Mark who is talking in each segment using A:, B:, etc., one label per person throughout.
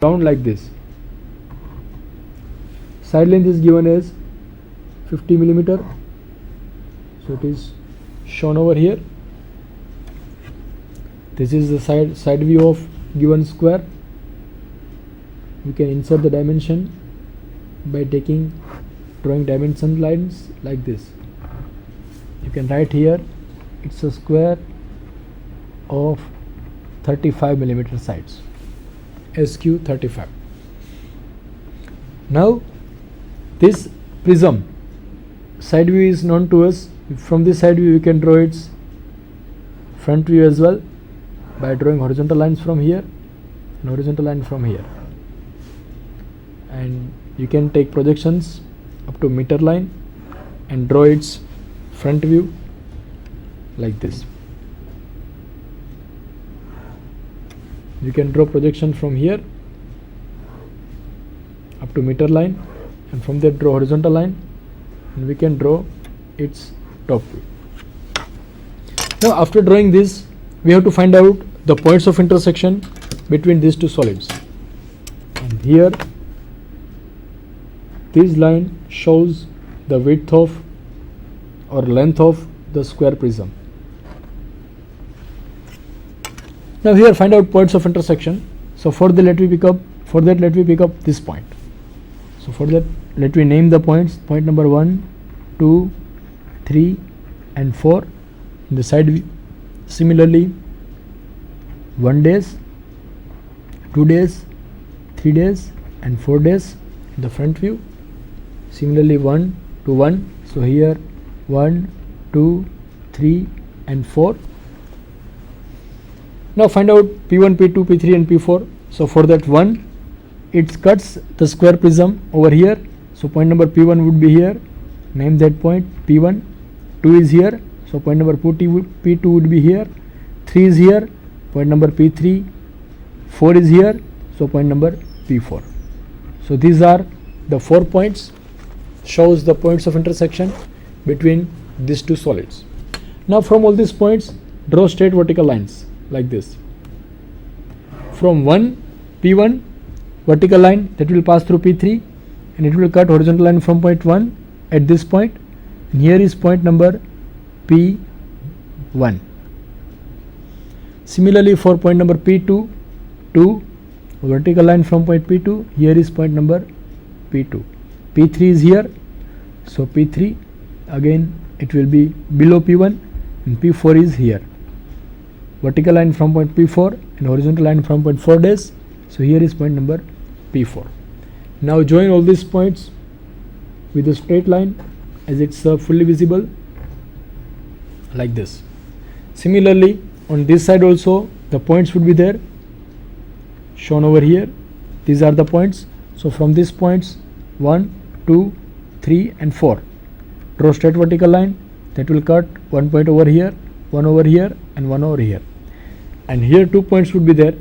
A: round like this. Side length is given as 50 millimeter, so it is shown over here. This is the side view of given square. We can insert the dimension by drawing dimension lines like this. You can write here it's a square of 35 millimeter sides, SQ 35. Now this prism side view is known to us. From this side view we can draw its front view as well by drawing horizontal lines from here and horizontal line from here, and you can take projections up to meter line and draw its front view like this. You can draw projection from here up to meter line, and from there draw horizontal line, and we can draw its top view. Now after drawing this, we have to find out the points of intersection between these two solids, and here this line shows the width of or length of the square prism. Now here find out points of intersection. So for that let me pick up this point. So for that let me name the points. Point number 1, 2, 3 and 4 in the side view. Similarly 1 days, 2 days, 3 days and 4 days in the front view. Similarly 1 to 1. So here 1, 2, 3 and 4. Now find out P1, P2, P3 and P4. So for that 1, it cuts the square prism over here. So point number P1 would be here. Name that point P1. 2 is here. So point number P2 would be here. 3 is here. Point number P3. 4 is here. So point number P4. So these are the 4 points. Shows the points of intersection between these two solids. Now from all these points, draw straight vertical lines like this. From P1 vertical line that will pass through P3, and it will cut horizontal line from point 1 at this point, and here is point number P1. Similarly for point number P2, vertical line from point P2, here is point number P2. P3 is here, so P3 again it will be below P1, and P4 is here. Vertical line from point P4 and horizontal line from point 4 days. So here is point number P4. Now join all these points with a straight line as it's fully visible like this. Similarly on this side also the points would be there shown over here. These are the points. So from these points 1, 2, 3 and 4, draw straight vertical line that will cut 1 point over here, 1 over here and 1 over here, and here 2 points would be there.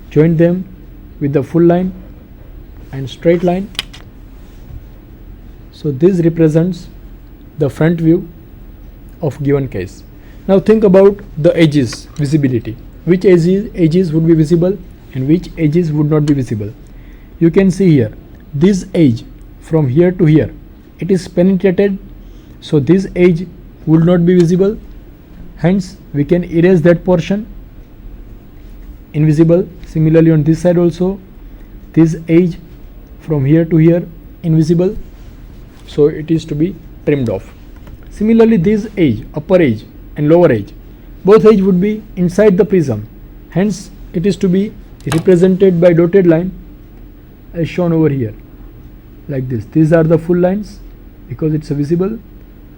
A: Join them with the full line and straight line. So this represents the front view of given case. Now think about the edges visibility. Which edges would be visible and which edges would not be visible. You can see here this edge from here to here, it is penetrated, so this edge would not be visible, hence we can erase that portion, invisible. Similarly on this side also this edge from here to here invisible, so it is to be trimmed off. Similarly this edge, upper edge and lower edge, both edge would be inside the prism, hence it is to be represented by dotted line as shown over here like this. These are the full lines because it's visible.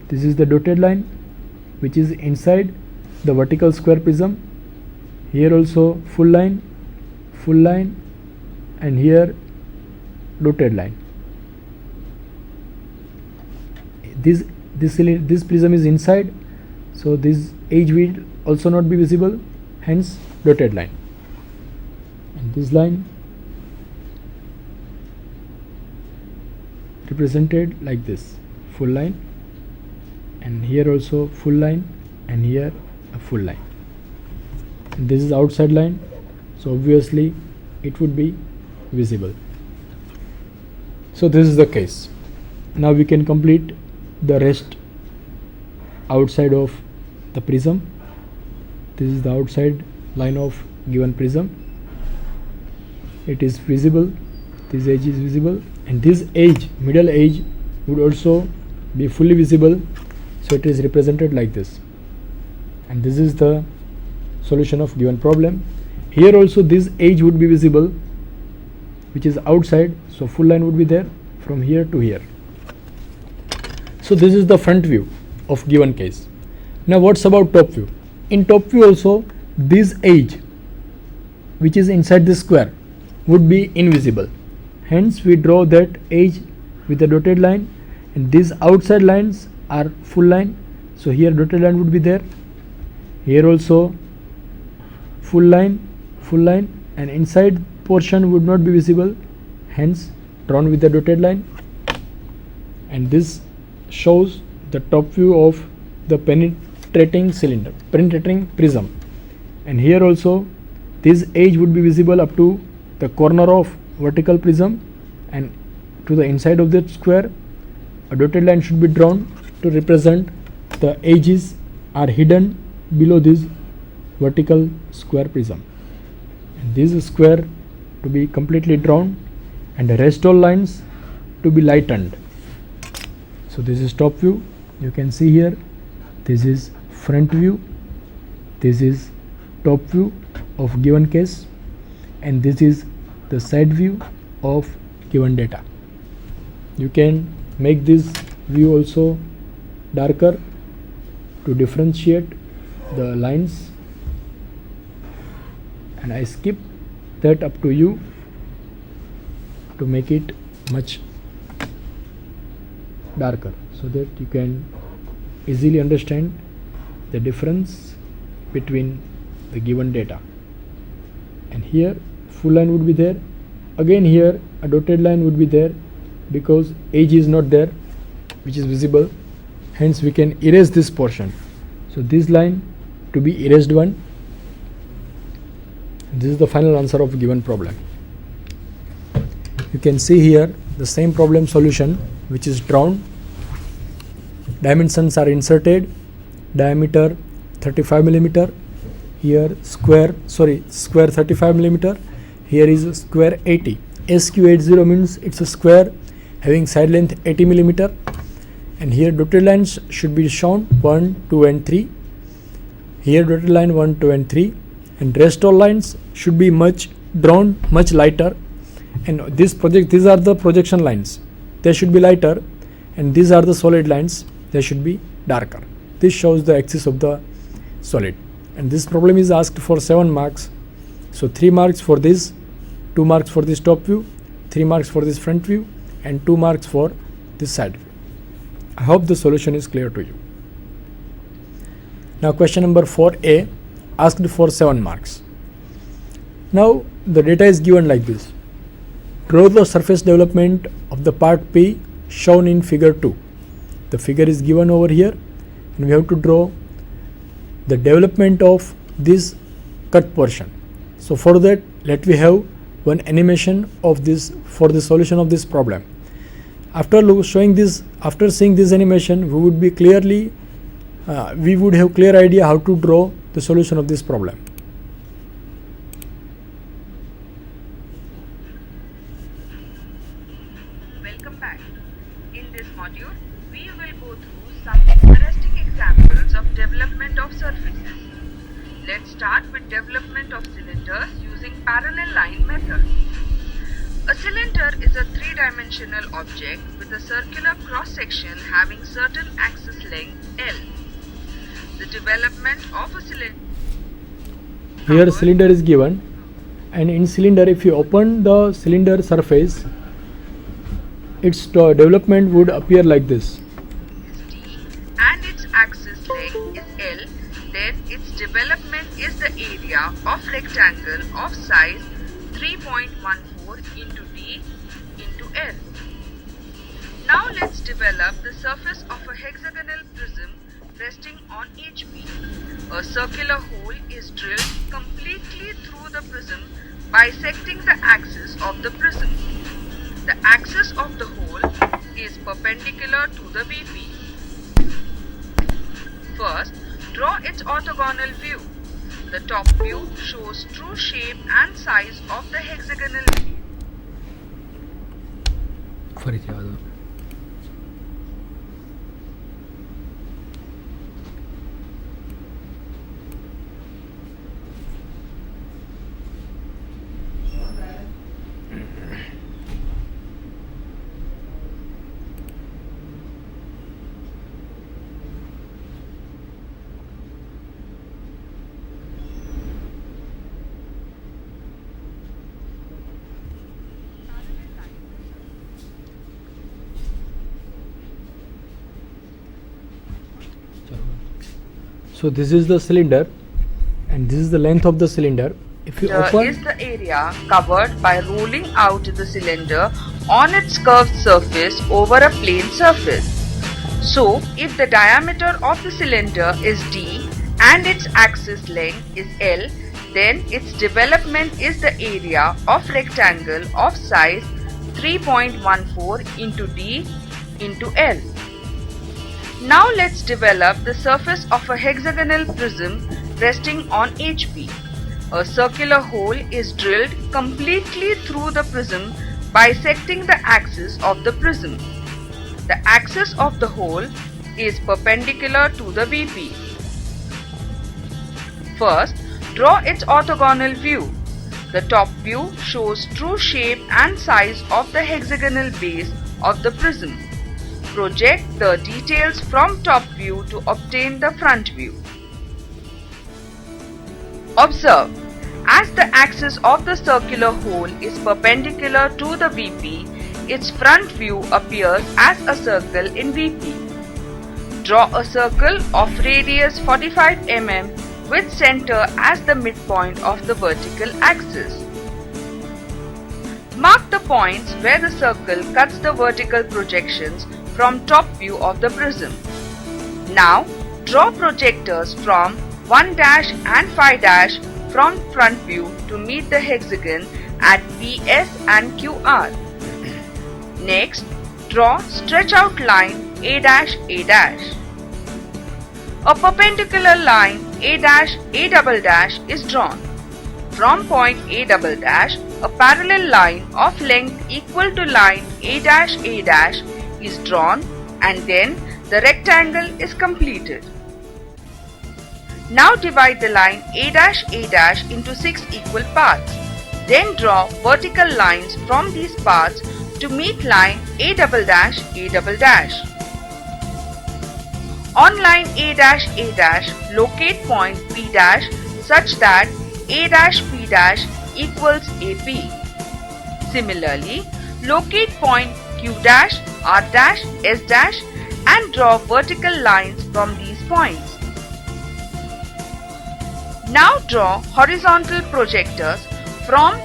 A: This is the dotted line which is inside the vertical square prism. Here also full line, and here dotted line. This prism is inside, so this edge will also not be visible, hence dotted line. And this line represented like this, full line, and here also full line, and here a full line. And this is outside line, so obviously it would be visible. So this is the case. Now we can complete the rest outside of the prism. This is the outside line of given prism. It is visible, this edge is visible, and this edge, middle edge, would also be fully visible. So it is represented like this, and this is the solution of given problem. Here also this edge would be visible, which is outside, so full line would be there from here to here. So this is the front view of given case. Now what's about top view? In top view also, this edge which is inside this square would be invisible. Hence we draw that edge with a dotted line, and these outside lines are full line. So here dotted line would be there. Here also full line, and inside portion would not be visible, hence drawn with the dotted line. And this shows the top view of the penetrating cylinder, penetrating prism. And here also this edge would be visible up to the corner of vertical prism, and to the inside of that square a dotted line should be drawn to represent the edges are hidden below this vertical square prism. And this square to be completely drawn, and the rest all lines to be lightened. So this is top view. You can see here, this is front view, this is top view of given case, and this is the side view of given data. You can make this view also darker to differentiate the lines, and I skip that up to you to make it much darker, so that you can easily understand the difference between the given data. And here full line would be there. Again here a dotted line would be there, because edge is not there which is visible, hence we can erase this portion. So this line to be erased one. This is the final answer of given problem. You can see here the same problem solution which is drawn. Dimensions are inserted. Diameter 35 millimeter. Here square 35 millimeter. Here is square 80. SQ80 means it's a square having side length 80 millimeter. And here dotted lines should be shown 1, 2 and 3. Here dotted line 1, 2 and 3. And rest all lines should be drawn much lighter. And these are the projection lines. They should be lighter. And these are the solid lines. They should be darker. This shows the axis of the solid. And this problem is asked for 7 marks. So 3 marks for this, 2 marks for this top view, 3 marks for this front view, and 2 marks for this side view. I hope the solution is clear to you. Now question number 4a, asked for 7 marks. Now the data is given like this. Draw the surface development of the part P shown in figure 2. The figure is given over here, and we have to draw the development of this cut portion. So for that, let me have one animation of this for the solution of this problem. After seeing this animation, we would have clear idea how to draw the solution of this problem.
B: Welcome back. In this module, we will go through some interesting examples of development of surfaces. Let's start with development of cylinders using parallel line method. A cylinder is a three-dimensional object with a circular cross-section having certain axis length L. The development of a cylinder.
A: Here cylinder is given, and in cylinder, if you open the cylinder surface, its development would appear like this.
B: Is D and its axis length is L, then its development is the area of rectangle of size 3.14 into D into L. Now let's develop the surface of a hexagonal prism resting on HP. A circular hole is drilled completely through the prism bisecting the axis of the prism. The axis of the hole is perpendicular to the VP. First, draw its orthogonal view. The top view shows true shape and size of the hexagonal base.
A: ફરીથી આવો. So this is the cylinder and this is the length of the cylinder. If you
B: Here
A: open,
B: is the area covered by rolling out the cylinder on its curved surface over a plane surface. So, if the diameter of the cylinder is d and its axis length is L, then its development is the area of rectangle of size 3.14 into d into L. Now let's develop the surface of a hexagonal prism resting on HP. A circular hole is drilled completely through the prism, bisecting the axis of the prism. The axis of the hole is perpendicular to the VP. First, draw its orthogonal view. The top view shows true shape and size of the hexagonal base of the prism. Project the details from top view to obtain the front view. Observe, as the axis of the circular hole is perpendicular to the VP, its front view appears as a circle in VP. Draw a circle of radius 45 mm with center as the midpoint of the vertical axis. Mark the points where the circle cuts the vertical projections from top view of the prism. Now, draw projectors from 1' and 5' from front view to meet the hexagon at PS and QR. Next, draw stretch out line A'. A perpendicular line A' is drawn. From point A', a parallel line of length equal to line A' is drawn and then the rectangle is completed. Now divide the line A' into 6 equal parts. Then draw vertical lines from these parts to meet line A'. On line A', locate point P' such that A'P' equals AP. Similarly, locate point Q', R', S' and draw vertical lines from these points. Now draw horizontal projectors from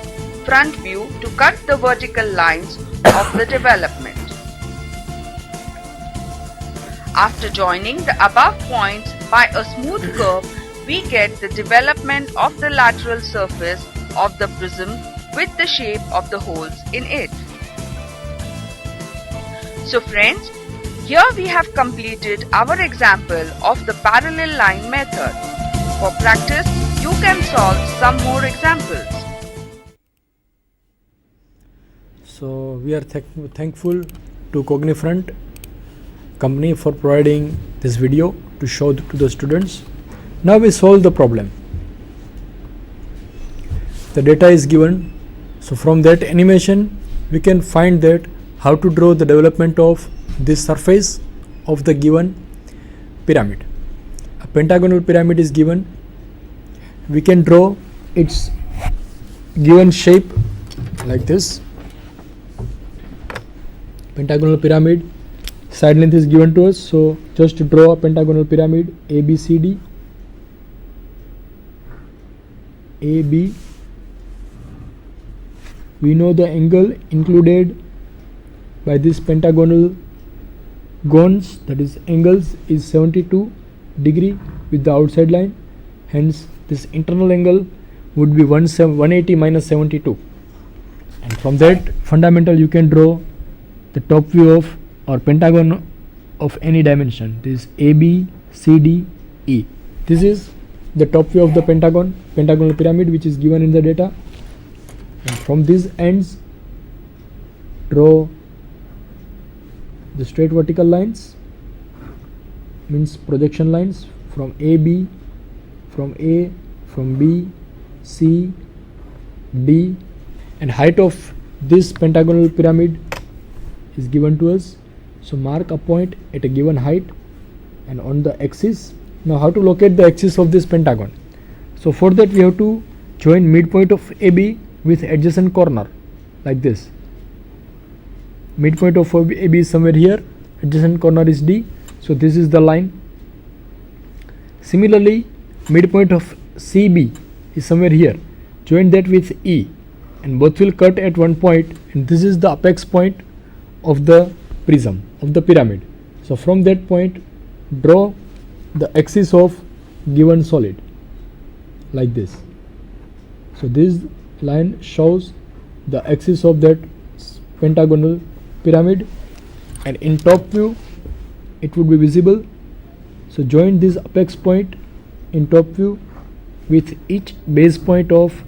B: front view to cut the vertical lines of the development. After joining the above points by a smooth curve, we get the development of the lateral surface of the prism with the shape of the holes in it. So friends, here we have completed our example of the parallel line method. For practice, you can solve some more examples.
A: so we are thankful to Cognifront company for providing this video to show to the students. Now we solve the problem. The data is given, so from that animation we can find that how to draw the development of this surface of the given pyramid. A pentagonal pyramid is given. We can draw its given shape like this. Pentagonal pyramid, side length is given to us, so just to draw a pentagonal pyramid ABCD. AB, we know the angle included by this pentagonal gones, that is angles, is 72 degree with the outside line. Hence this internal angle would be 180 minus 72, and from that fundamental you can draw the top view of or pentagon of any dimension. This is AB, CD, E. This is the top view of the pentagonal pyramid, which is given in the data, and from these ends draw the straight vertical lines, means projection lines from AB, from A, from B, C, D, and height of this pentagonal pyramid is given to us. So mark a point at a given height and on the axis. Now how to locate the axis of this pentagon? So for that we have to join midpoint of AB with adjacent corner like this. Midpoint of AB is somewhere here, adjacent corner is D, so this is the line. Similarly, midpoint of CB is somewhere here, join that with E, and both will cut at one point, and this is the apex point of the prism, of the pyramid. So from that point draw the axis of given solid like this. So this line shows the axis of that pentagonal pyramid, and in top view it would be visible. So join this apex point in top view with each base point of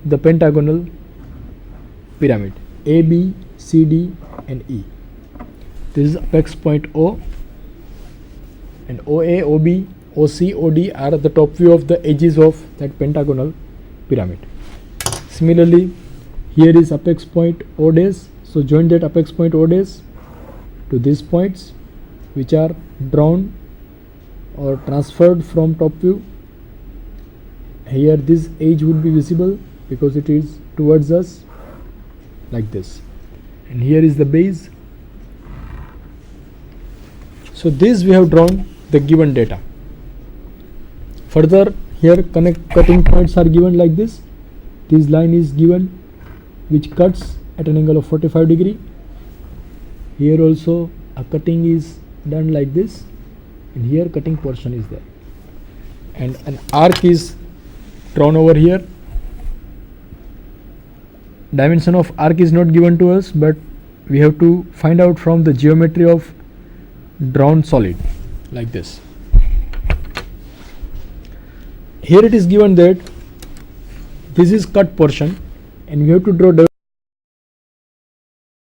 A: the pentagonal pyramid, A, B, C, D and E. This is apex point O, and OA, OB, OC, OD are the top view of the edges of that pentagonal pyramid. Similarly, here is apex point O dash, so join that apex point O dash to these points which are drawn or transferred from top view. Here this edge would be visible because it is towards us like this, and here is the base. So this we have drawn the given data. Further, here cutting points are given like this. This line is given which cuts at an angle of 45 degree. Here also a cutting is done like this, and here cutting portion is there, and an arc is drawn over here. Dimension of arc is not given to us, but we have to find out from the geometry of drawn solid like this. Here it is given that this is cut portion, and we have to draw